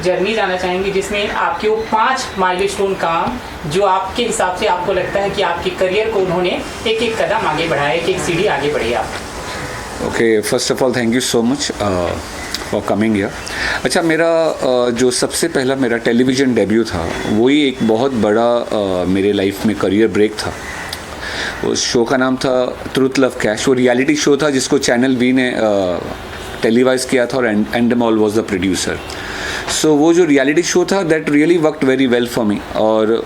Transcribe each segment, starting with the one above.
Journey जाना चाहेंगे जिसमें आपके वो 5 माइलस्टोन काम जो आपके हिसाब से आपको लगता है कि आपके करियर को उन्होंने एक एक कदम आगे बढ़ाया, एक एक सीढ़ी आगे बढ़ी आप? Okay, first of all thank you so much for coming here. अच्छा, मेरा जो सबसे पहला मेरा टेलीविज़न डेब्यू था वही एक बहुत बड़ा मेरे लाइफ में करियर ब्रेक था। उस शो का नाम था ट्रूथ लव कैश। वो रियलिटी शो था जिसको चैनल वी ने टेलीवाइज किया था और एंडमॉल वाज द प्रोड्यूसर। सो वो जो रियलिटी शो था that really worked very well for me, और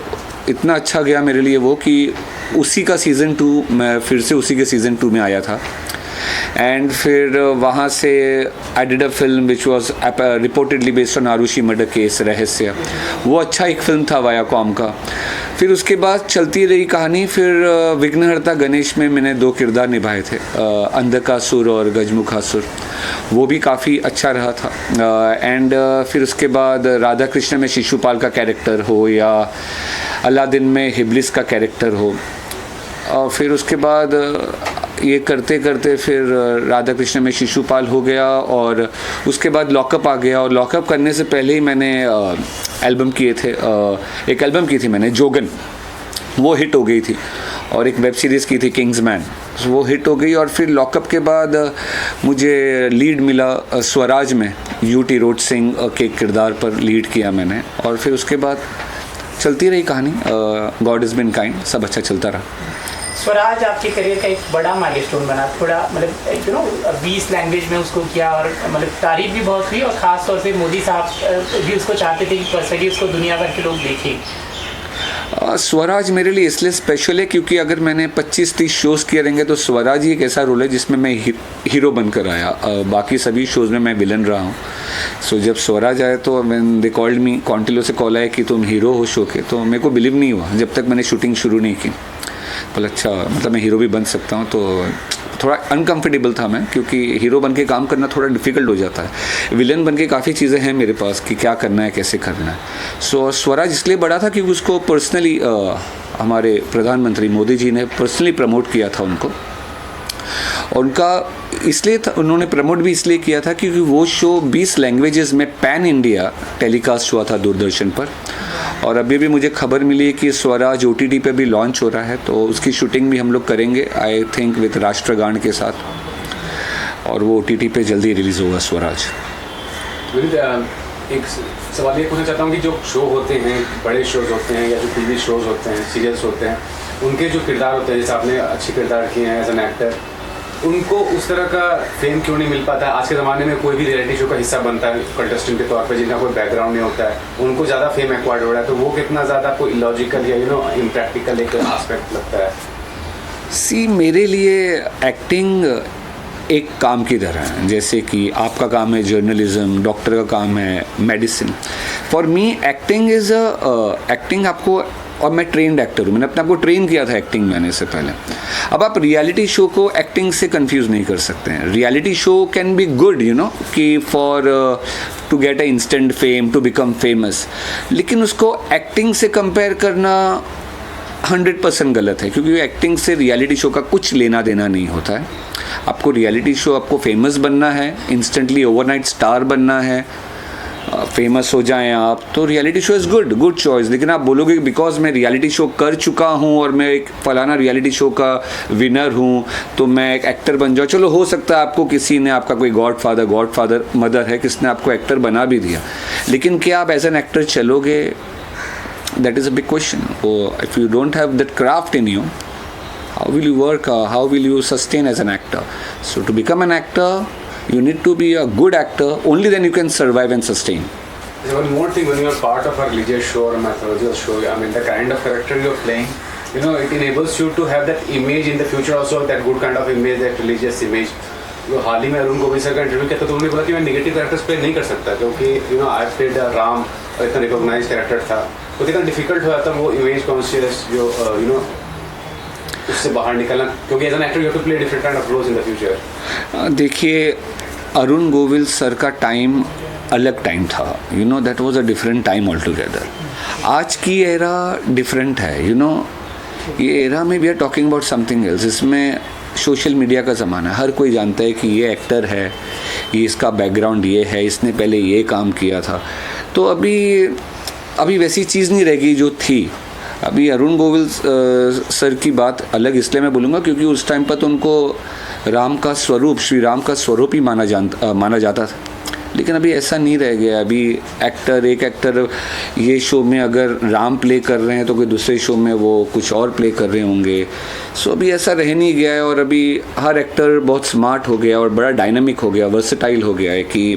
इतना अच्छा गया मेरे लिए वो कि उसी का सीज़न 2 मैं फिर से उसी के सीज़न 2 में आया था। एंड फिर वहाँ से I did a film which was reportedly based on Aarushi murder case, Rahasya. वो अच्छा एक फिल्म था वायाकॉम का। फिर उसके बाद चलती रही कहानी। फिर विघ्नहर्ता गणेश में मैंने 2 किरदार निभाए थे, अंधकासुर और गजमुखासुर। वो भी काफ़ी अच्छा रहा था। एंड फिर उसके बाद राधा कृष्ण में शिशुपाल का कैरेक्टर हो या अलादीन में हिब्लिस का कैरेक्टर हो, और फिर उसके बाद ये करते करते फिर राधा कृष्ण में शिशुपाल हो गया, और उसके बाद लॉकअप आ गया। और लॉकअप करने से पहले ही मैंने एल्बम किए थे, एक एल्बम की थी मैंने जोगन, वो हिट हो गई थी, और एक वेब सीरीज़ की थी किंग्समैन, वो हिट हो गई। और फिर लॉकअप के बाद मुझे लीड मिला स्वराज में, यूटी रोड सिंह के किरदार पर लीड किया मैंने। और फिर उसके बाद चलती रही कहानी, गॉड इज़ बिन काइंड, सब अच्छा चलता रहा। स्वराज आपके करियर का एक बड़ा माइलस्टोन बना, थोड़ा मतलब 20 लैंग्वेज में उसको किया, और मतलब तारीफ भी बहुत हुई, और ख़ास तौर से मोदी साहब भी उसको चाहते थे कि पर्सनली उसको दुनिया भर के लोग देखें। स्वराज मेरे लिए इसलिए स्पेशल है क्योंकि अगर मैंने 25-30 शोज़ किए रहेंगे तो स्वराज ही एक ऐसा रोल है जिसमें मैं हीरो बनकर आया। बाकी सभी शोज़ में मैं विलन रहा हूँ। सो जब स्वराज आया तो व्हेन दे कॉल्ड मी, कॉन्टिलो से कॉल आया कि तुम हीरो हो शो के, तो मेरे को बिलीव नहीं हुआ जब तक मैंने शूटिंग शुरू नहीं की। बोला अच्छा, मतलब मैं हीरो भी बन सकता हूँ। तो थोड़ा अनकंफर्टेबल था मैं, क्योंकि हीरो बन के काम करना थोड़ा डिफ़िकल्ट हो जाता है। विलन बन के काफ़ी चीज़ें हैं मेरे पास कि क्या करना है, कैसे करना है। सो स्वराज इसलिए बड़ा था क्योंकि उसको पर्सनली हमारे प्रधानमंत्री मोदी जी ने पर्सनली प्रमोट किया था उनको। और उनका इसलिए था, उन्होंने प्रमोट भी इसलिए किया था क्योंकि वो शो 20 लैंग्वेजेस में पैन इंडिया टेलीकास्ट हुआ था दूरदर्शन पर। और अभी भी मुझे खबर मिली है कि स्वराज OTT पे भी लॉन्च हो रहा है, तो उसकी शूटिंग भी हम लोग करेंगे आई थिंक विद राष्ट्रगान के साथ, और वो OTT पे जल्दी रिलीज़ होगा स्वराज। एक सवाल ये पूछना चाहता हूँ कि जो शो होते हैं, बड़े शोज़ होते हैं या जो TV शोज़ होते हैं, सीरियल्स होते हैं, उनके जो किरदार होते हैं, जैसे आपने अच्छे किरदार किए हैं एज एन एक्टर, उनको उस तरह का फेम क्यों नहीं मिल पाता है? आज के ज़माने में कोई भी रियलिटी शो का हिस्सा बनता है कंटेस्टेंट के तौर पे, जिनका कोई बैकग्राउंड नहीं होता है, उनको ज़्यादा फेम एक्वायर्ड हो रहा है, तो वो कितना ज़्यादा आपको इलॉजिकल या इम्प्रैक्टिकल एक एस्पेक्ट लगता है? सी, मेरे लिए एक्टिंग एक काम की तरह है, जैसे कि आपका काम है जर्नलिज्म, डॉक्टर का काम है medicine. For me acting is acting आपको, और मैं ट्रेंड एक्टर हूँ, मैंने अपने आप को ट्रेन किया था एक्टिंग में आने से पहले। अब आप रियलिटी शो को एक्टिंग से कंफ्यूज नहीं कर सकते हैं। Reality show can be good कि for to get a instant fame, to become famous, लेकिन उसको एक्टिंग से कंपेयर करना 100% गलत है, क्योंकि एक्टिंग से रियलिटी शो का कुछ लेना देना नहीं होता है। आपको रियलिटी शो, आपको फेमस बनना है, इंस्टेंटली ओवरनाइट स्टार बनना है, फेमस हो जाएं आप, तो reality show is good choice. लेकिन आप बोलोगे कि बिकॉज मैं रियलिटी शो कर चुका हूं और मैं एक फलाना रियलिटी शो का विनर हूं तो मैं एक एक्टर बन जाऊँ। चलो, हो सकता है आपको किसी ने, आपका कोई गॉडफादर मदर है, किसने आपको एक्टर बना भी दिया, लेकिन क्या आप एज एन एक्टर चलोगे? That is a big question. If you don't have that craft in you, how will you work, how will you sustain as an actor? So to become an actor, you need to be a good actor, only then you can survive and sustain. One more thing, when you are part of a religious show or a mythological show, I mean the kind of character you are playing, it enables you to have that image in the future also, that good kind of image, that religious image. हाल ही में Arun Govil sir का interview किया था, तो उन्होंने बोला कि मैं negative characters play नहीं कर सकता, क्योंकि आई प्लेड राम और इतना रिकॉग्नाइज कैरेक्टर था, तो कितना डिफिकल्ट हुआ था वो इमेज कॉन्शियस जो उससे बाहर निकलना, क्योंकि as an actor you have to play different kind of roles in the future. देखिए, अरुण गोविल सर का टाइम अलग टाइम था, that was a different time all together. आज की एरा डिफरेंट है, ये एरा में we are talking about something else. इसमें सोशल मीडिया का ज़माना है, हर कोई जानता है कि ये एक्टर है, ये इसका बैकग्राउंड ये है, इसने पहले ये काम किया था। तो अभी वैसी चीज़ नहीं रहेगी जो थी। अभी अरुण गोविल सर की बात अलग इसलिए मैं बोलूँगा क्योंकि उस टाइम पर तो उनको राम का स्वरूप, श्री राम का स्वरूप ही माना जाता था। लेकिन अभी ऐसा नहीं रह गया। अभी एक एक्टर ये शो में अगर राम प्ले कर रहे हैं तो कोई दूसरे शो में वो कुछ और प्ले कर रहे होंगे। सो अभी ऐसा रह नहीं गया है और अभी हर एक्टर बहुत स्मार्ट हो गया और बड़ा डायनामिक हो गया, वर्सेटाइल हो गया है कि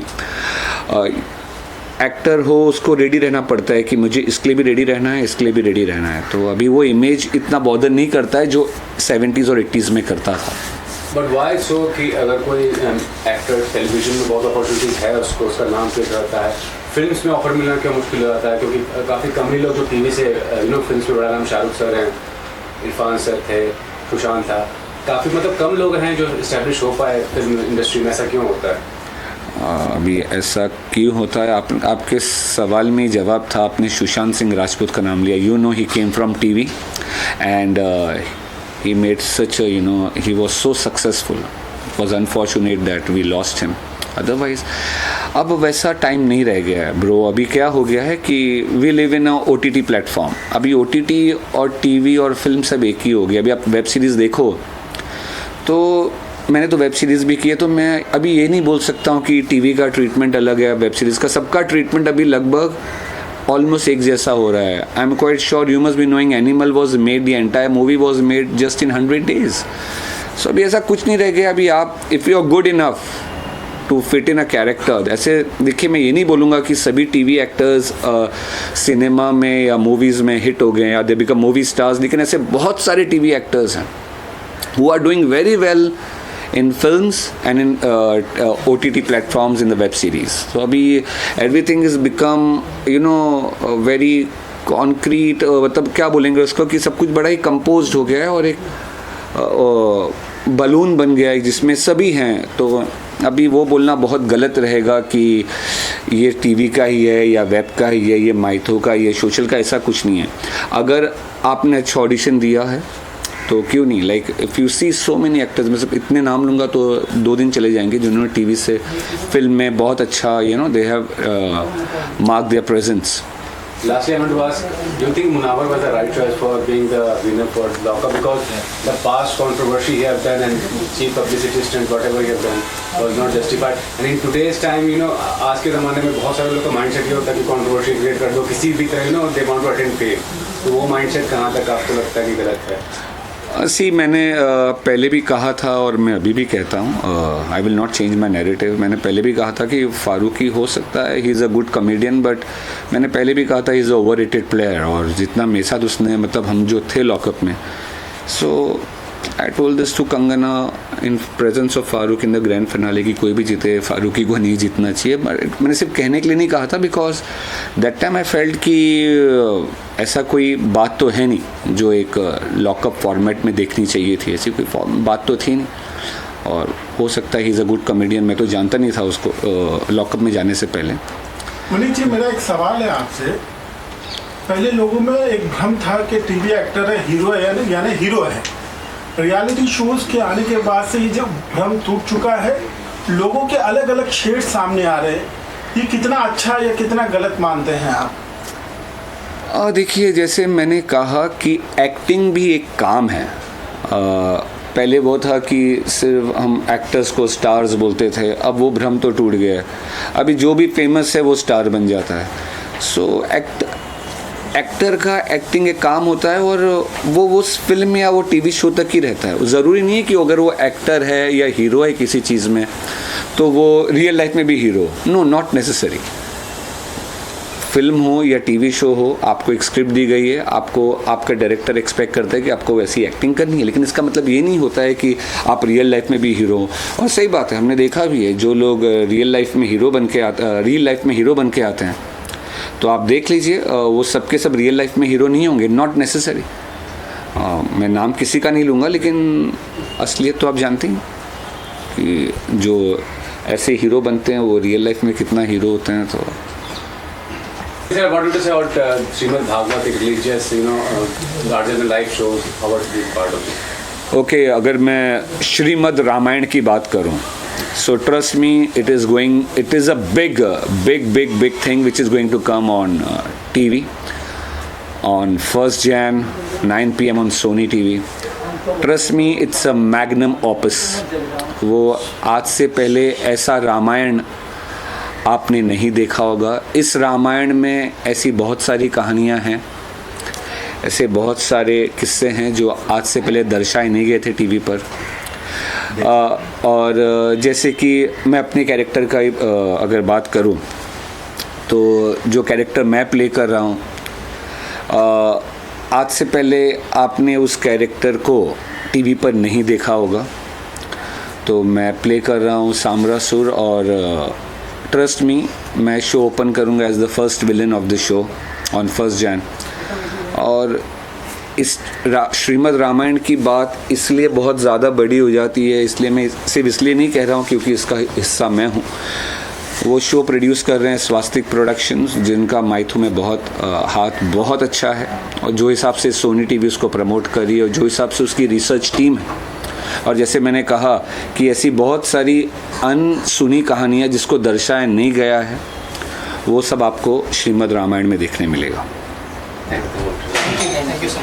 एक्टर हो उसको रेडी रहना पड़ता है कि मुझे इसके लिए भी रेडी रहना है, इसके लिए भी रेडी रहना है। तो अभी वो इमेज इतना बॉदर नहीं करता है जो 70s और 80s में करता था। बट वाई सो कि अगर कोई एक्टर टेलीविजन में बहुत अपॉर्चुनिटीज है उसको, उसका नाम प्ले रहता है, फिल्म्स में ऑफर मिलना क्यों मुश्किल हो जाता है? क्योंकि काफ़ी कम ही लोग जो टीवी से फिल्म्स में बड़ा नाम शाहरुख सर हैं, इरफान सर थे, सुशांत था, काफ़ी मतलब कम लोग हैं जो इस्टेब्लिश हो पाए फिल्म इंडस्ट्री में। ऐसा क्यों होता है? अभी ऐसा क्यों होता है? आपके सवाल में जवाब था। आपने सुशांत सिंह राजपूत का नाम लिया। You know he came from TV and he made such a, he was so successful. It was unfortunate that we lost him. Otherwise, अब वैसा टाइम नहीं रह गया है ब्रो। अभी क्या हो गया है कि we live in a OTT platform. अभी OTT और टीवी और फिल्म सब एक ही हो गया। अभी आप वेब सीरीज़ देखो तो मैंने तो वेब सीरीज़ भी की है, तो मैं अभी ये नहीं बोल सकता हूँ कि टीवी का ट्रीटमेंट अलग है, वेब सीरीज़ का। सबका ट्रीटमेंट अभी लगभग ऑलमोस्ट एक जैसा हो रहा है। I am quite sure you must be knowing Animal was made, the entire movie was made just in 100 days। So अभी ऐसा कुछ नहीं रह गया। अभी आप if you are good enough to fit in a character, ऐसे देखिए मैं ये नहीं बोलूँगा कि सभी टीवी एक्टर्स सिनेमा में या मूवीज़ में हिट हो गए या दे बिकम मूवी स्टार्स, लेकिन ऐसे बहुत सारे टीवी एक्टर्स हैं who are doing very well in films and in OTT platforms in the web series. So abhi everything has become very concrete, मतलब क्या बोलेंगे उसको कि सब कुछ बड़ा ही composed हो गया है और एक बलून बन गया है जिसमें सभी हैं। तो अभी वो बोलना बहुत गलत रहेगा कि ये टीवी का ही है या वेब का ही है, ये माइथो का, ये सोशल का, ऐसा कुछ नहीं है। अगर आपने अच्छा ऑडिशन दिया है तो क्यों नहीं, like if you see so many actors, मैं सब इतने नाम लूँगा तो 2 दिन चले जाएंगे जिन्होंने टीवी से फिल्म में बहुत अच्छा they have mark there presence. Lastly, I want to ask, do you think Munawar was the right choice for being the winner for Lockup? Because the past controversy he have done and cheap publicity stunt, whatever he have done, was not justified. And in today's time, आज के ज़माने में बहुत सारे लोग का mindset ये होता है कि controversy create कर दो किसी भी तरह, they want to attend fame. तो वो mindset कहाँ तक आपको लगता है कि गलत है? मैंने पहले भी कहा था और मैं अभी भी कहता हूँ, I will not change my narrative. मैंने पहले भी कहा था कि फारूकी हो सकता है he is a good comedian, but मैंने पहले भी कहा था he is a overrated player. और जितना मेरे साथ उसने, मतलब हम जो थे लॉकअप में, so I told this to Kangana in presence of Farooq in the grand finale कि कोई भी जीते फारूकी को नहीं जीतना चाहिए। बट मैंने सिर्फ कहने के लिए नहीं कहा था, because that time I felt कि ऐसा कोई बात तो है नहीं जो एक लॉकअप फॉर्मेट में देखनी चाहिए थी, ऐसी कोई बात तो थी नहीं। और हो सकता है he is a good comedian, मैं तो जानता नहीं था उसको लॉकअप में जाने से पहले। मनीष जी, मेरा एक सवाल है आपसे। पहले लोगों में एक भ्रम था कि टीवी एक्टर है, हीरो है, यानी हीरो है। रियलिटी शोज के आने के बाद से ये जो भ्रम टूट चुका है, लोगों के अलग अलग शेड सामने आ रहे हैं। ये कितना अच्छा या कितना गलत मानते हैं आप? देखिए, जैसे मैंने कहा कि एक्टिंग भी एक काम है। पहले वो था कि सिर्फ हम एक्टर्स को स्टार्स बोलते थे, अब वो भ्रम तो टूट गया है। अभी जो भी फेमस है वो स्टार बन जाता है। सो एक्टर का एक्टिंग एक काम होता है और वो उस फिल्म या वो टीवी शो तक ही रहता है। ज़रूरी नहीं है कि अगर वो एक्टर है या हीरो है किसी चीज़ में तो वो रियल लाइफ में भी hero. No, not necessary. Film हो या टीवी शो हो, आपको एक स्क्रिप्ट दी गई है, आपको आपका डायरेक्टर एक्सपेक्ट करता है कि आपको वैसी एक्टिंग करनी है, लेकिन इसका मतलब ये नहीं होता है कि आप रियल लाइफ में भी हीरो। और सही बात है, हमने देखा भी है जो लोग रियल लाइफ में हीरो बन के आते हैं, तो आप देख लीजिए वो सबके सब रियल लाइफ में हीरो नहीं होंगे। Not necessary. मैं नाम किसी का नहीं लूँगा, लेकिन असलियत तो आप जानते हैं कि जो ऐसे हीरो बनते हैं वो रियल लाइफ में कितना हीरो होते हैं। तो I wanted to say about Srimad Bhagavatam, religious, larger than life shows. How was this part of it? Okay, अगर मैं श्रीमद् रामायण की बात करूं So trust me, it is a big thing which is going to come on TV on 1st Jan, 9 PM on Sony TV. Trust me, it's a magnum opus. वो आज से पहले ऐसा रामायण आपने नहीं देखा होगा. इस रामायण में ऐसी बहुत सारी कहानियाँ हैं, ऐसे बहुत सारे किस्से हैं जो आज से पहले दर्शाए नहीं गए थे टीवी पर. और जैसे कि मैं अपने कैरेक्टर का अगर बात करूं तो जो कैरेक्टर मैं प्ले कर रहा हूं, आज से पहले आपने उस कैरेक्टर को टीवी पर नहीं देखा होगा. तो मैं प्ले कर रहा हूं सामरासुर और ट्रस्ट मी, मैं शो ओपन करूंगा as the first villain of the show on 1st Jan. और इस श्रीमद् रामायण की बात इसलिए बहुत ज़्यादा बड़ी हो जाती है, इसलिए मैं सिर्फ इसलिए नहीं कह रहा हूँ क्योंकि इसका हिस्सा मैं हूँ. वो शो प्रोड्यूस कर रहे हैं स्वास्तिक प्रोडक्शंस, जिनका माइथू में बहुत हाथ बहुत अच्छा है. और जो हिसाब से सोनी टीवी उसको प्रमोट कर रही है और जो हिसाब से उसकी रिसर्च टीम है, और जैसे मैंने कहा कि ऐसी बहुत सारी अनसुनी कहानियाँ जिसको दर्शाया नहीं गया है, वो सब आपको श्रीमद् रामायण में देखने मिलेगा. Thank you so much.